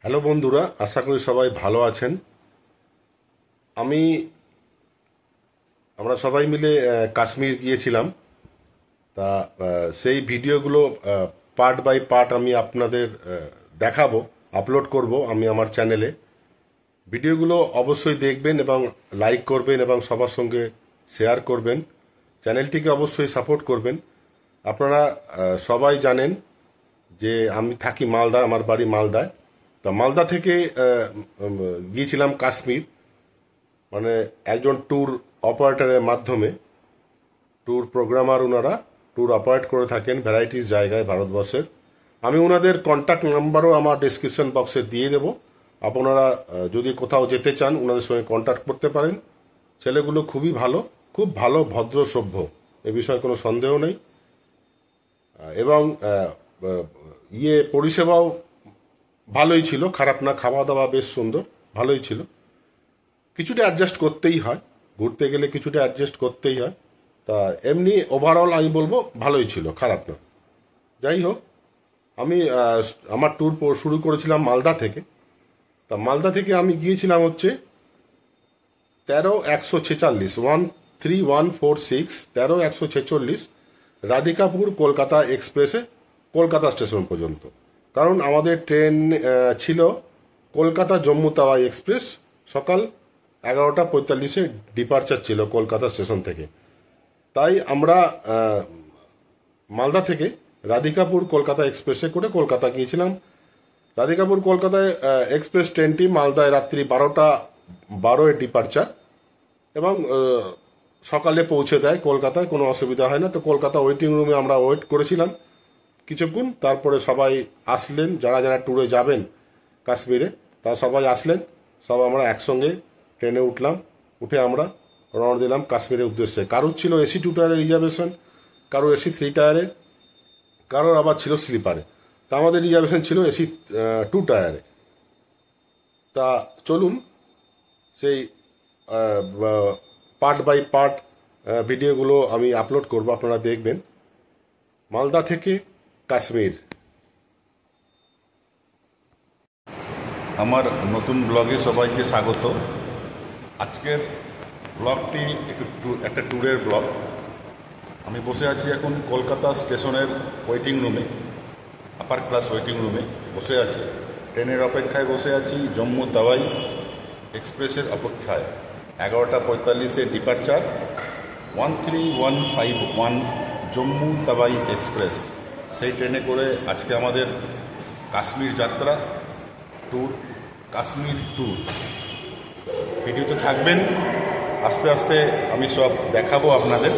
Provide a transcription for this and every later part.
Hello বন্ধুরা, আশা করি সবাই ভালো আছেন। আমরা সবাই মিলে কাশ্মীর গিয়েছিলাম। তা সেই ভিডিওগুলো পার্ট বাই পার্ট আমি আপনাদের দেখাবো, আপলোড করব আমি আমার চ্যানেলে। ভিডিওগুলো অবশ্যই দেখবেন এবং লাইক করবেন এবং সবার সঙ্গে শেয়ার করবেন। চ্যানেলটিকে অবশ্যই সাপোর্ট করবেন। আপনারা সবাই জানেন যে আমি থাকি মালদা, আমার বাড়ি মালদায়। তা মালদা থেকে গিয়েছিলাম কাশ্মীর, মানে একজন ট্যুর অপারেটরের মাধ্যমে। ট্যুর প্রোগ্রামার ওনারা ট্যুর অপারেট করে থাকেন ভ্যারাইটিস জায়গায় ভারতবর্ষের। আমি ওনাদের কন্ট্যাক্ট নাম্বারও আমার ডেসক্রিপশন বক্সে দিয়ে দেব। আপনারা যদি কোথাও যেতে চান ওনাদের সঙ্গে কন্ট্যাক্ট করতে পারেন। ছেলেগুলো খুবই ভালো, খুব ভালো, ভদ্র, সভ্য, এ বিষয়ে কোনো সন্দেহ নেই। এবং পরিষেবাও ভালোই ছিল, খারাপ না। খাওয়া দাওয়া বেশ সুন্দর, ভালোই ছিল। কিছুটা অ্যাডজাস্ট করতেই হয়, ঘুরতে গেলে কিছুটা অ্যাডজাস্ট করতেই হয়। তা এমনি ওভারঅল আমি বলবো ভালোই ছিল, খারাপ না। যাই হোক, আমি আমার ট্যুর শুরু করেছিলাম মালদা থেকে। তা মালদা থেকে আমি গিয়েছিলাম হচ্ছে 13-146 13146 13-146 রাধিকাপুর কলকাতা এক্সপ্রেসে কলকাতা স্টেশন পর্যন্ত। কারণ আমাদের ট্রেন ছিল কলকাতা জম্মু তাওয়াই এক্সপ্রেস, সকাল 11:45 ডিপার্চার ছিল কলকাতা স্টেশন থেকে। তাই আমরা মালদা থেকে রাধিকাপুর কলকাতা এক্সপ্রেসে করে কলকাতা গিয়েছিলাম। রাধিকাপুর কলকাতায় এক্সপ্রেস ট্রেনটি মালদায় রাত্রি 12:12 ডিপার্চার এবং সকালে পৌঁছে দেয় কলকাতায়, কোনো অসুবিধা হয় না। তো কলকাতা ওয়েটিং রুমে আমরা ওয়েট করেছিলাম কিছুক্ষণ। তারপরে সবাই আসলেন, যারা যারা ট্যুরে যাবেন কাশ্মীরে তারা সবাই আসলেন। সব আমরা একসঙ্গে ট্রেনে উঠলাম, উঠে আমরা রওনা দিলাম কাশ্মীরের উদ্দেশ্যে। কারোর ছিল AC 2 টায়ারের রিজার্ভেশন, কারোর AC 3 টায়ারে, কারোর আবার ছিল স্লিপারে। তা আমাদের রিজার্ভেশন ছিল AC 2 টায়ারে। তা চলুন সেই পার্ট বাই পার্ট ভিডিওগুলো আমি আপলোড করব, আপনারা দেখবেন। মালদা থেকে কাশ্মীর। আমার নতুন ব্লগে সবাইকে স্বাগত। আজকের ব্লগটি একটা ট্যুরের ব্লগ। আমি বসে আছি এখন কলকাতা স্টেশনের ওয়েটিং রুমে, আপার ক্লাস ওয়েটিং রুমে বসে আছি। ট্রেনের অপেক্ষায় বসে আছি, জম্মু তাওয়াই এক্সপ্রেসের অপেক্ষায়। 11:45 ডিপার্চার, 13151 জম্মু তাওয়াই এক্সপ্রেস। সেই ট্রেনে করে আজকে আমাদের কাশ্মীর যাত্রা, ট্যুর, কাশ্মীর ট্যুর। ভিডিওতে থাকবেন, আস্তে আস্তে আমি সব দেখাবো আপনাদের।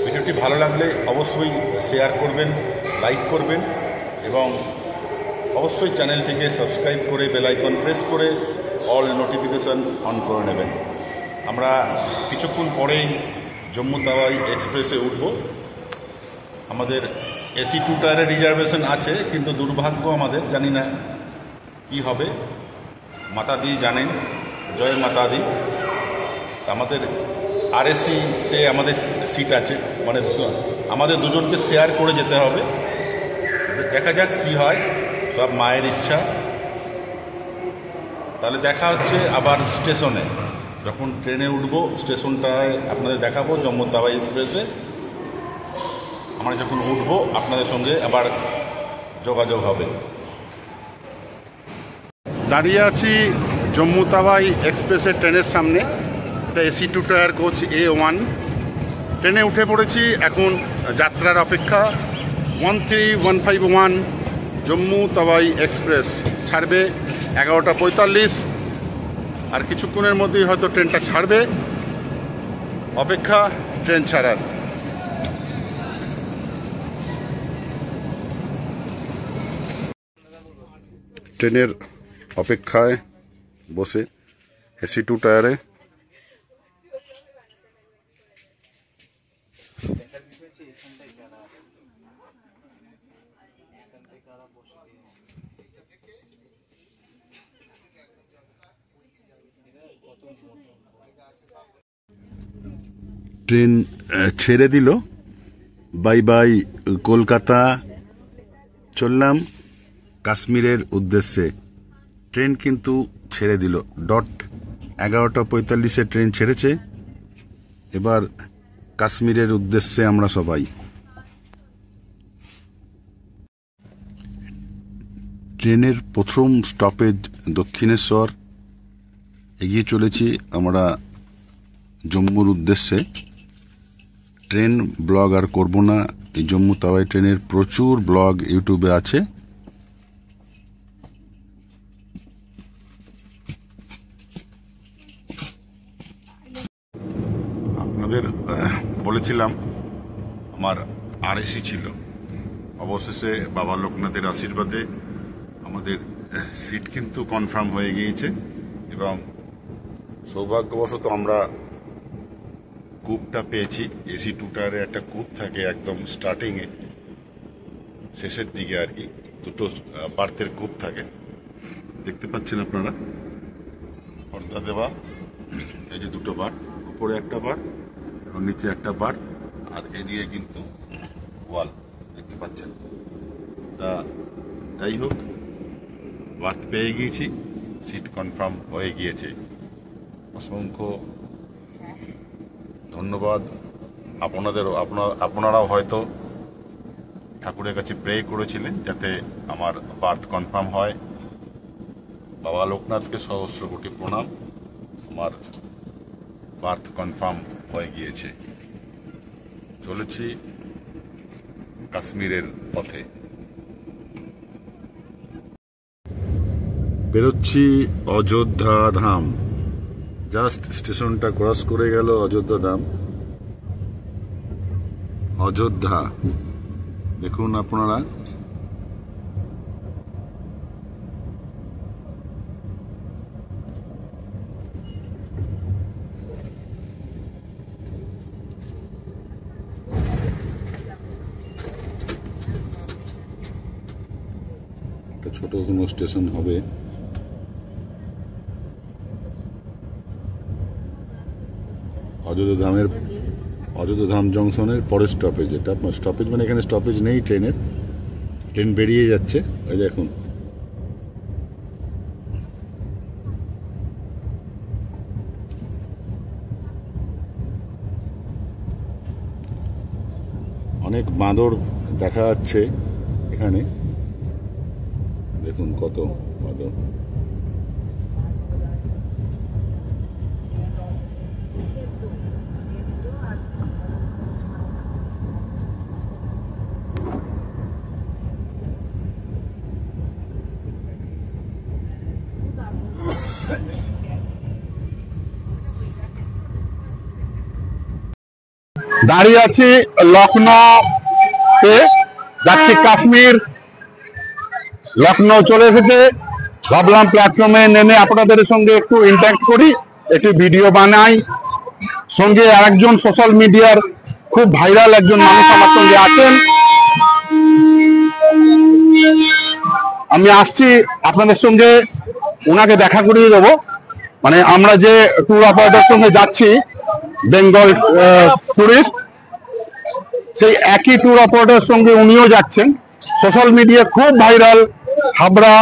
ভিডিওটি ভালো লাগলে অবশ্যই শেয়ার করবেন, লাইক করবেন এবং অবশ্যই চ্যানেলটিকে সাবস্ক্রাইব করে বেল আইকন প্রেস করে অল নোটিফিকেশন অন করে নেবেন। আমরা কিছুক্ষণ পরেই জম্মু তাওয়াই এক্সপ্রেসে উঠব। আমাদের AC 2 টায়ারের রিজার্ভেশন আছে, কিন্তু দুর্ভাগ্য আমাদের, জানি না কি হবে। মাতা দি জানেন, জয় মাতা দি। আমাদের RAC-তে আমাদের সিট আছে, মানে আমাদের দুজনকে শেয়ার করে যেতে হবে। দেখা যাক কি হয়, সব মায়ের ইচ্ছা। তাহলে দেখা হচ্ছে আবার স্টেশনে, যখন ট্রেনে উঠবো স্টেশনটায় আপনাদের দেখাবো। জম্মু তাওয়াই এক্সপ্রেসে আমরা যখন উঠবো আপনাদের সঙ্গে আবার যোগাযোগ হবে। দাঁড়িয়ে আছি জম্মু তাওয়াই এক্সপ্রেসের ট্রেনের সামনে। এটা AC 2 টায়ার কোচ A1। ট্রেনে উঠে পড়েছি, এখন যাত্রার অপেক্ষা। 13151 জম্মু তাওয়াই এক্সপ্রেস ছাড়বে 11:45। আর কিছুক্ষণের মধ্যেই হয়তো ট্রেনটা ছাড়বে, অপেক্ষা ট্রেন ছাড়ার। ট্রেনের অপেক্ষায় বসে AC 2 টায়ারে। ট্রেন ছেড়ে দিল, বাই বাই কলকাতা। চললাম কাশ্মীরের উদ্দেশ্যে। ট্রেন কিন্তু ছেড়ে দিল, ডট 11:45 ট্রেন ছেড়েছে। এবার কাশ্মীরের উদ্দেশ্যে আমরা সবাই। ট্রেনের প্রথম স্টপেজ দক্ষিণেশ্বর, এগিয়ে চলেছি আমরা জম্মুর উদ্দেশ্যে। ট্রেন ব্লগ আর করব না, এই জম্মু তাওয়াই ট্রেনের প্রচুর ব্লগ ইউটিউবে আছে। আপনাদের বলেছিলাম আমার আরএসি ছিল, অবশেষে বাবা লোকনাথের আশীর্বাদে আমাদের সিট কিন্তু কনফার্ম হয়ে গিয়েছে এবং সৌভাগ্যবশত আমরা কূপটা পেয়েছি। এসি 2 টায়ারে একটা কূপ থাকে একদম স্টার্টিংয়ে, শেষের দিকে আর কি, দুটো বার্থের কূপ থাকে, দেখতে পাচ্ছেন আপনারা পর্দা দেওয়া। এই যে দুটো বার্থ, উপরে একটা বার্থ এবং নিচে একটা বার্থ, আর এদিকে কিন্তু ওয়াল দেখতে পাচ্ছেন। তা যাই হোক, বার্থ পেয়ে গিয়েছি, সিট কনফার্ম হয়ে গিয়েছে। অসংখ্য ধন্যবাদ আপনাদেরও। আপনারাও হয়তো ঠাকুরের কাছে প্রে করেছিলেন যাতে আমার বার্থ কনফার্ম হয়। বাবা লোকনাথকে সহস্র কোটি প্রণাম, আমার বার্থ কনফার্ম হয়ে গিয়েছে। চলেছি কাশ্মীরের পথে, বেরোচ্ছি অযোধ্যা ধাম। জাস্ট স্টেশনটা ক্রস করে গেল অযোধ্যা ধাম। অযোধ্যা দেখুন আপনারা, একটা ছোট কোনো স্টেশন হবে। অযোধ্যা ধাম জংশনের পরের স্টপেজ এটা। আপনার স্টপেজ মানে এখানে স্টপেজ নেই ট্রেনের, ট্রেন বেরিয়ে যাচ্ছে। ওই দেখুন, অনেক বাঁদর দেখা যাচ্ছে এখানে, দেখুন কত বাঁদর। দাঁড়িয়ে আছি লখনৌতে, যাচ্ছি কাশ্মীর। লখনৌ চলে এসেছে, ভাবলাম প্ল্যাটফর্মে নেমে আপনাদের সঙ্গে একটু ইন্টারঅ্যাক্ট করি, একটু ভিডিও বানাই। সঙ্গে আরেকজন সোশ্যাল মিডিয়ার খুব ভাইরাল একজন মানুষ আমার সঙ্গে আছেন। আমি আসছি আপনাদের সঙ্গে, ওনাকে দেখা করিয়ে দেবো। মানে আমরা যে ট্যুর অপারেটর সঙ্গে যাচ্ছি, বেঙ্গল টুরিস্ট, সেই একই ট্যুর অপারেটর সঙ্গে উনিও যাচ্ছেন। সোশ্যাল মিডিয়া খুব ভাইরাল, হাবড়া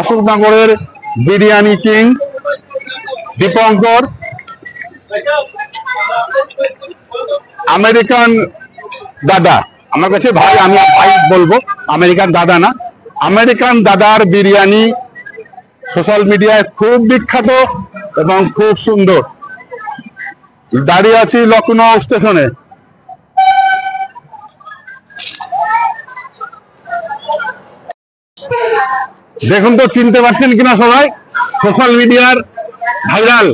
অশোকনগরের বিরিয়ানি কিং দীপঙ্কর, আমেরিকান দাদা আমার কাছে ভাই, আমি ভাই বলবো, আমেরিকান দাদা না। আমেরিকান দাদার বিরিয়ানি সোশ্যাল মিডিয়ায় খুব বিখ্যাত এবং খুব সুন্দর। দাঁড়িয়ে আছি লখনৌ স্টেশনে। দেখুন তো চিনতে পারছেন কিনা সবাই, সোশ্যাল মিডিয়ার ভাইরাল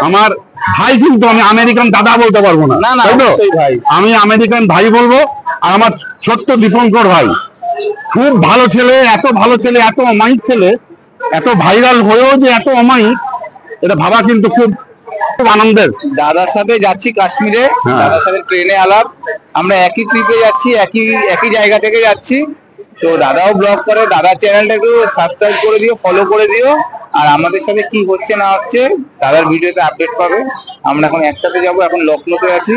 আমার ভাই, কিন্তু আমি আমেরিকান দাদা বলতে পারবো না, তাই তো? আমি আমেরিকান ভাই বলবো। আর আমার ছোট্ট দীপঙ্কর ভাই, খুব ভালো ছেলে, এত ভালো ছেলে, এত অমায়িক ছেলে, এত ভাইরাল হয়েও যে এত অমায়িক, এটা ভাবা কিন্তু খুব খুব আনন্দের। দাদার সাথে যাচ্ছি কাশ্মীরে, দাদার সাথে ট্রেনে আলাপ, আমরা একই ট্রিপে যাচ্ছি, একই জায়গা থেকে যাচ্ছি। তো দাদাও ব্লগ করে, দাদার চ্যানেলটা একটু সাবস্ক্রাইব করে দিও, ফলো করে দিও। আর আমাদের সাথে কি হচ্ছে না হচ্ছে দাদার ভিডিওতে আপডেট পাবে। আমরা এখন একসাথে যাব, এখন লখনৌতে আছি।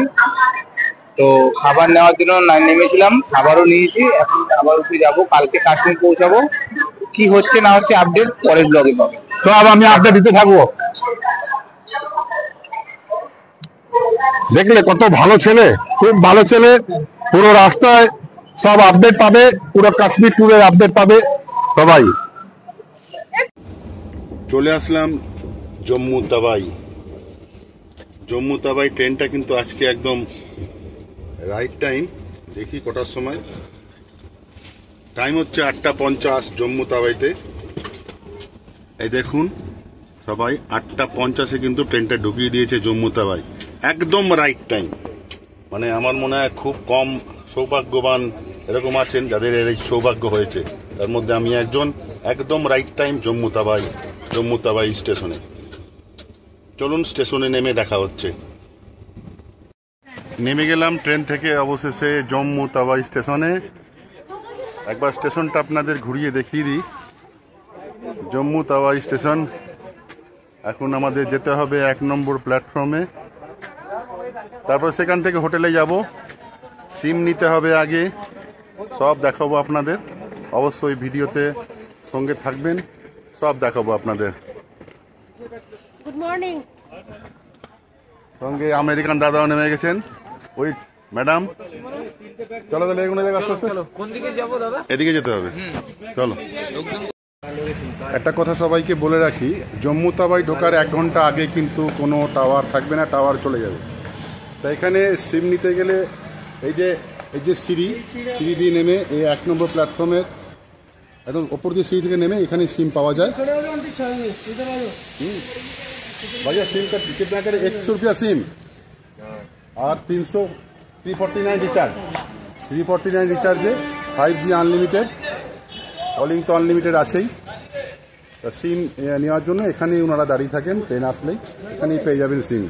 তো খাবার নেওয়ার জন্য নেমেছিলাম, খাবারও নিয়েছি, এখন আবার উঠে যাবো, কালকে কাশ্মীর পৌঁছাবো। কি হচ্ছে না হচ্ছে আপডেট পরের ব্লগে পাবে। সব আমি আপডেট দিতে থাকবো। দেখলে কত ভালো ছেলে, খুব ভালো ছেলে। পুরো রাস্তায় সব আপডেট পাবে, পুরো কাশ্মীর ট্যুরের আপডেট পাবে সবাই। চলে আসলাম জম্মু তাওয়াই। জম্মু তাওয়াই ট্রেনটা কিন্তু আজকে একদম রাইট টাইম। দেখি কটার সময়, টাইম হচ্ছে 8:50 জম্মু তাওয়াইতে। এই দেখুন সবাই, 8:50 কিন্তু ট্রেনটা ঢুকিয়ে দিয়েছে জম্মু তাওয়াই, একদম রাইট টাইম। মানে আমার মনে হয় খুব কম সৌভাগ্যবান এরকম আছেন যাদের এই সৌভাগ্য হয়েছে, তার মধ্যে আমি একজন। একদম রাইট টাইম জম্মু তাওয়াই স্টেশনে। চলুন স্টেশনে নেমে দেখা হচ্ছে। নেমে গেলাম ট্রেন থেকে অবশেষে জম্মু তাওয়াই স্টেশনে। একবার স্টেশনটা আপনাদের ঘুরিয়ে দেখিয়ে দিই। জম্মু তাওয়াই স্টেশন। এখন আমাদের যেতে হবে 1 নম্বর প্ল্যাটফর্মে, তারপর সেখান থেকে হোটেলে যাব। সিম নিতে হবে আগে, সব দেখাবো আপনাদের। অবশ্যই ভিডিওতে সঙ্গে থাকবেন, সব দেখাবো আপনাদের। Good morning. সঙ্গে আমেরিকান দাদাও নেমে গেছেন। ওই ম্যাডাম, চলো তাহলে এগুলো জায়গা আস্তে আস্তে। কোন দিকে যাবো দাদা? এদিকে যেতে হবে, চলো। একটা কথা সবাইকে বলে রাখি, জম্মু তাওয়াই ঢোকার 1 ঘন্টা আগে কিন্তু কোনো টাওয়ার থাকবে না, টাওয়ার চলে যাবে। তাই এখানে সিম নিতে গেলে এই যে সিঁড়ি দিয়ে নেমে এই 1 নম্বর প্ল্যাটফর্মের একদম ওপর দিয়ে সিঁড়ি থেকে নেমে এখানে সিম পাওয়া যায়। भैया सिम का कितना करे? 100 रुपया सिम और 349 रिचार्ज। 349 रिचार्जे 5G আনলিমিটেড, কলিং তো আনলিমিটেড আছেই। সিম নেওয়ার জন্য এখানেই ওনারা দাঁড়িয়ে থাকেন, ট্রেন আসলেই এখানেই পেয়ে যাবেন সিম।